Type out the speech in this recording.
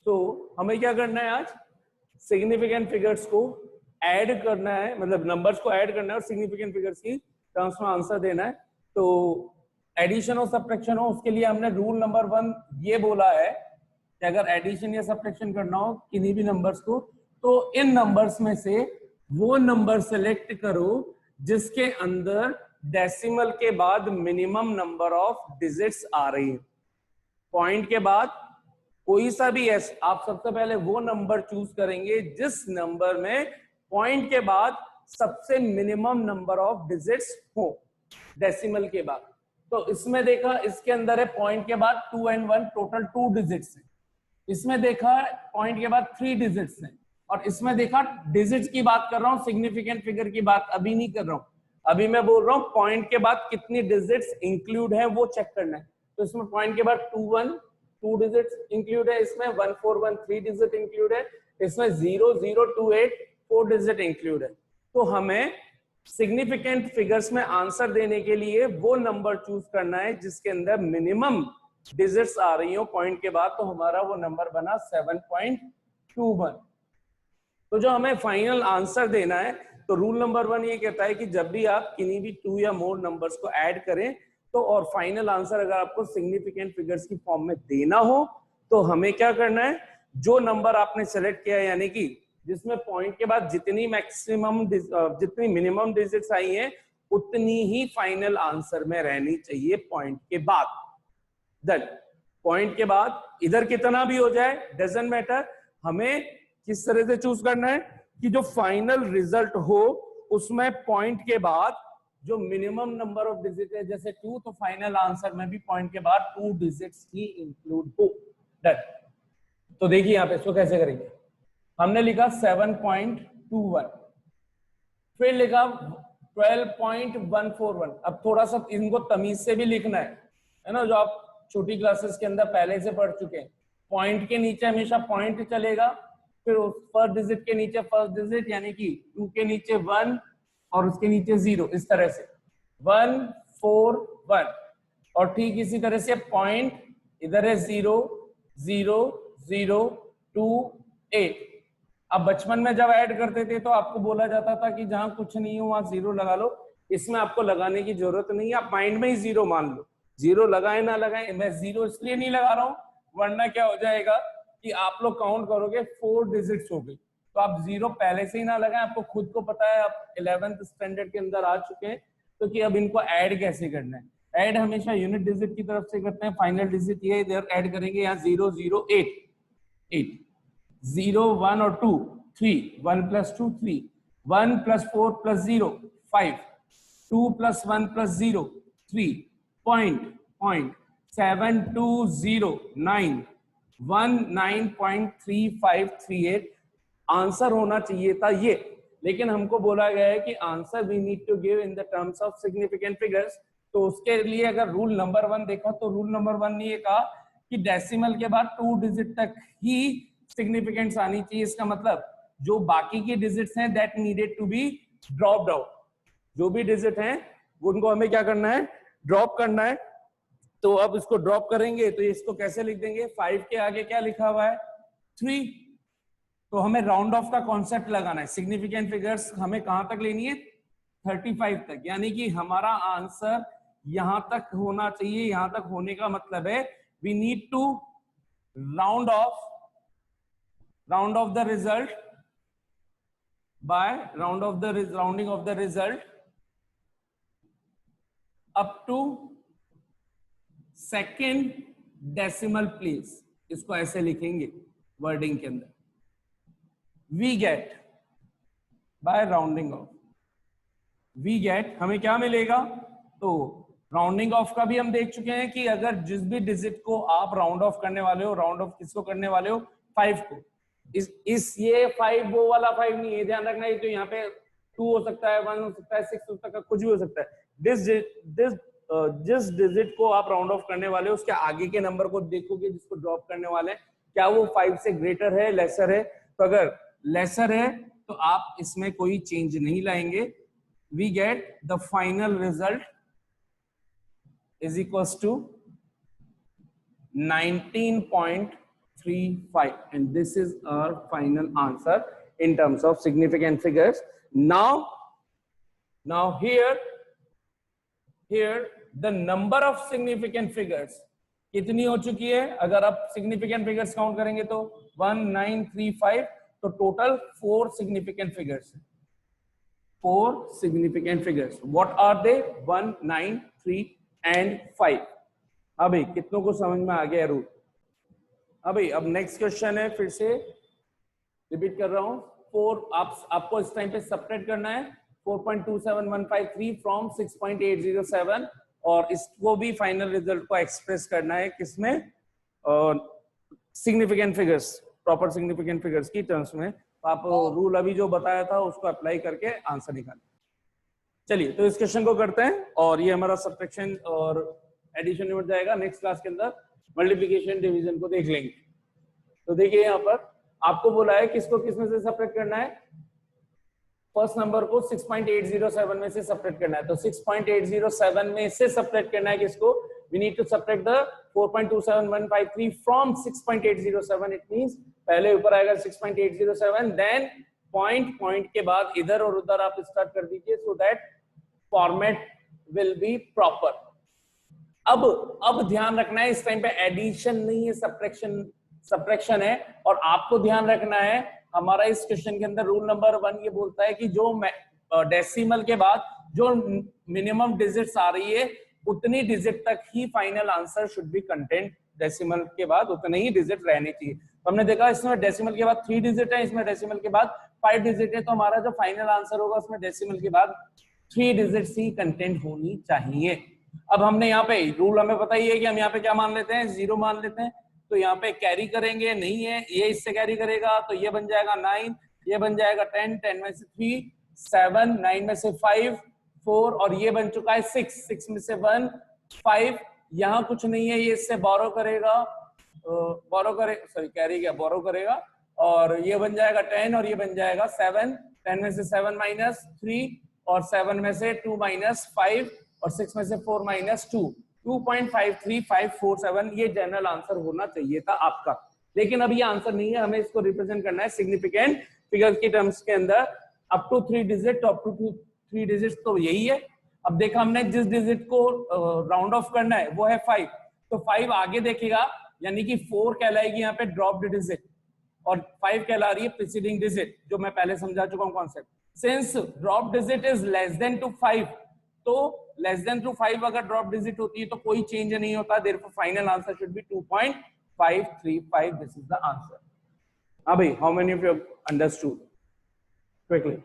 तो हमें क्या करना है आज, सिग्निफिकेंट फिगर्स को ऐड करना है, मतलब नंबर्स को ऐड करना है और सिग्निफिकेंट फिगर्स की टर्म्स में आंसर देना है। तो एडिशन और सब्ट्रैक्शन हो उसके लिए हमने रूल नंबर 1 ये बोला है कि अगर एडिशन या सब्ट्रैक्शन करना हो किन्हीं भी नंबर्स को, तो इन नंबर्स में से वो नंबर सेलेक्ट करो जिसके अंदर डेसिमल के बाद मिनिमम नंबर ऑफ डिजिट्स आ रही है। पॉइंट के बाद कोई सा भी आप सबसे पहले वो नंबर चूज करेंगे जिस नंबर में पॉइंट के बाद सबसे मिनिमम नंबर ऑफ डिजिट्स हो डेसिमल के बाद। तो इसमें देखा इसके अंदर है पॉइंट के बाद 2 and 1 टोटल 2 डिजिट्स है। इसमें देखा पॉइंट के बाद 3 डिजिट्स हैं, और इसमें देखा डिजिट्स की बात कर रहा हूं, सिग्निफिकेंट फिगर की बात अभी नहीं कर रहा हूं। अभी मैं बोल रहा हूं पॉइंट के बाद कितनी डिजिट्स इंक्लूड है वो चेक करना है। तो इसमें पॉइंट के बाद 2 1 2 डिजिट्स इंक्लूड है, इसमें 1 4 1 3 डिजिट इंक्लूड है, इसमें 0 0 2 8 4 डिजिट इंक्लूड है। तो हमें सिग्निफिकेंट फिगर्स में आंसर देने के लिए वो नंबर चूज करना है जिसके अंदर मिनिमम डिजिट्स आ रही हो पॉइंट के बाद। तो हमारा वो नंबर बना 7.21। तो जो हमें फाइनल आंसर देना है, तो रूल नंबर 1 ये कहता है कि जब भी आप किन्हीं भी 2 या मोर नंबर्स को ऐड करें तो और फाइनल आंसर अगर आपको सिग्निफिकेंट फिगर्स की फॉर्म में देना हो तो हमें क्या करना है, जो नंबर आपने सेलेक्ट किया यानी कि जिसमें पॉइंट के बाद जितनी मिनिमम डिजिट्स आई हैं उतनी ही फाइनल आंसर में रहनी चाहिए पॉइंट के बाद। देन पॉइंट के बाद इधर कितना भी हो जाए डजंट मैटर, हमें किस तरह से चूज करना है कि जो फाइनल रिजल्ट हो उसमें पॉइंट के बाद जो मिनिमम नंबर ऑफ डिजिट है जैसे 2, तो फाइनल आंसर में भी पॉइंट के बाद 2 डिजिट्स ही इंक्लूड हो। डन। तो देखिए यहां पे इसको कैसे करेंगे, हमने लिखा 7.21, फिर लिखा 12.141। अब थोड़ा सा इनको तमीज से भी लिखना है ना, जो आप छोटी क्लासेस के अंदर पहले से पढ़ चुके हैं। पॉइंट के नीचे हमेशा पॉइंट चलेगा, फिर उस फर्स्ट डिजिट के नीचे फर्स्ट डिजिट यानी कि 2 के नीचे 1 और उसके नीचे 0, इस तरह से 1 4 1। और ठीक इसी तरह से पॉइंट इधर है 0 0 0 2 8। अब बचपन में जब ऐड करते थे तो आपको बोला जाता था कि जहां कुछ नहीं हो वहां 0 लगा लो। इसमें आपको लगाने की जरूरत नहीं है, आप माइंड में ही 0 मान लो। 0 लगाए ना लगाए, मैं 0 इसलिए नहीं लगा रहा हूं वरना क्या हो जाएगा कि आप लोग काउंट करोगे 4 डिजिट्स हो गई, तो आप 0 पहले से ही ना लगाएं। आपको खुद को पता है, आप 11th स्टैंडर्ड के अंदर आ चुके हैं, तो कि अब इनको ऐड कैसे करना है। ऐड हमेशा यूनिट डिजिट की तरफ से करते हैं, फाइनल डिजिट ये इधर ऐड करेंगे, यहाँ 0 0 8 8 0 1 और 2 3 1 + 2 3 1 + 4 + 0 5 2 + 1 + 0 3 point 7 2 0 9 19.3538 आंसर होना चाहिए था ये। लेकिन हमको बोला गया है कि answer we need to give in the terms of significant figures. तो उसके लिए अगर रूल नंबर 1 देखा तो रूल नंबर 1 ने ये कहा कि डेसिमल के बाद 2 डिजिट तक ही सिग्निफिकेंस आनी चाहिए। इसका मतलब जो बाकी की डिजिट्स हैं that needed to be dropped out. जो भी डिजिट हैं उनको हमें क्या करना है, ड्रॉप करना है। तो अब इसको ड्रॉप करेंगे तो इसको कैसे लिख देंगे, 5 के आगे क्या लिखा हुआ है 3। तो हमें राउंड ऑफ का कॉन्सेप्ट लगाना है। सिग्निफिकेंट फिगर्स हमें कहां तक लेनी है 35 तक, यानी कि हमारा आंसर यहां तक होना चाहिए। यहां तक होने का मतलब है we need to round off the result by rounding off the result up to second decimal place. इसको ऐसे लिखेंगे वर्डिंग के अंदर, we get by rounding off, we get हमें क्या मिलेगा। तो राउंडिंग ऑफ का भी हम देख चुके हैं कि अगर जिस भी डिजिट को आप राउंड ऑफ करने वाले हो, राउंड ऑफ किसको करने वाले हो 5 को। ये 5 वो वाला 5 नहीं है, ध्यान रखना। ये तो यहाँ पे 2 हो सकता है, 1 हो सकता है, 6 हो सकता है, कुछ भी हो सकता है। जिस डिजिट को आप राउंड ऑफ करने वाले हो उसके आगे के नंबर को देखोगे जिसको ड्रॉप करने वाले हैं, क्या वो 5 से ग्रेटर है लेसर है। तो अगर लेसर है तो आप इसमें कोई चेंज नहीं लाएंगे। We get the final result is equals to 19.35 0.35, and this is our final answer in terms of significant figures. Now here the number of significant figures कितनी हो चुकी है? अगर आप significant figures काउंट करेंगे तो 1935, तो total 4 significant figures. 4 significant figures. What are they? 1, 9, 3 and 5. अभी कितनों को समझ में आ गया रूल? अभी अब नेक्स्ट क्वेश्चन है, फिर से रिपीट कर रहा हूं. 4 आपको इस टाइम पे सब्ट्रैक्ट करना है 4.27153 फ्रॉम 6.807, और इसको भी फाइनल रिजल्ट को एक्सप्रेस करना है किसमें? Significant figures, proper significant figures की टर्म्स में. तो आप रूल अभी जो बताया था उसको अप्लाई करके आंसर निकालें. चलिए तो इस क्वेश्चन को करते हैं, और ये हमारा सब्ट्रैक्शन और एडिशन निपट जाएगा. नेक्स्ट क्लास के अंदर मल्टीप्लिकेशन डिवीजन को देख लेंगे. तो देखिए यहाँ पर आपको बोला है किसको किसमें से सब्ट्रैक्ट करना है. फर्स्ट नंबर को 6.807 में से सब्ट्रैक्ट करना है. तो 6.807 में से सब्ट्रैक्ट करना है किसको? We need to subtract the 4.27153 from 6.807. It means पहले ऊपर आएगा 6.807, देन पॉइंट के बाद इधर और उधर आप स्टार्ट कर दीजिए, so that format will be proper. अब ध्यान रखना है इस टाइम पे एडिशन नहीं है, सब्ट्रैक्शन है. और आपको ध्यान रखना है हमारा इस क्वेश्चन के अंदर रूल नंबर 1 ये बोलता है कि जो डेसिमल के बाद जो मिनिमम डिजिट्स आ रही है उतनी डिजिट तक ही final answer should be content. Decimal के बाद उतने ही डिजिट रहने चाहिए. तो हमने देखा इसमें डेसिमल के बाद 3 डिजिट है, इसमें डेसिमल के बाद 5 डिजिट है. तो हमारा जो फाइनल आंसर होगा उसमें डेसिमल के बाद 3 डिजिट्स ही कंटेंट होनी चाहिए. अब हमने यहाँ पे रूल हमें पता ही है कि हम यहाँ पे क्या मान लेते हैं? 0 मान लेते हैं. तो यहाँ पे कैरी करेंगे नहीं है, ये इससे कैरी करेगा तो ये बन जाएगा 9, ये बन जाएगा 10, 10 में से 3, 7, 9 में से 5, 4, और ये बन चुका है 6, 6 में से 1, 5. यहाँ कुछ नहीं है, ये इससे बोरो करेगा, कैरी क्या बोरो करेगा, और ये बन जाएगा 10 और ये बन जाएगा 7. 10 में से 7 माइनस 3, और 7 में से 2 माइनस 5, और 6 में से 4 माइनस 2. 2.53547 ये जनरल आंसर होना चाहिए था आपका. लेकिन अब ये आंसर नहीं है, हमें इसको रिप्रेजेंट करना है सिग्निफिकेंट फिगर्स की टर्म्स के अंदर. Up to 3 digit, up to 3 digit तो यही है. अब देखा हमने जिस डिजिट को राउंड ऑफ करना है वो है 5. तो 5 आगे देखेगा, यानी कि 4 कहलाएगी यहाँ पे ड्रॉप्ड डिजिट, और 5 कहला रही है प्रीसीडिंग डिजिट, जो मैं पहले समझा चुका हूँ concept. Since drop digit is less than to 5, तो लेस देन टू 5 अगर ड्रॉप डिजिट होती है तो कोई चेंज नहीं होता. Therefore final answer should be 2.535. This is the answer. अभी how many of you understood? Quickly.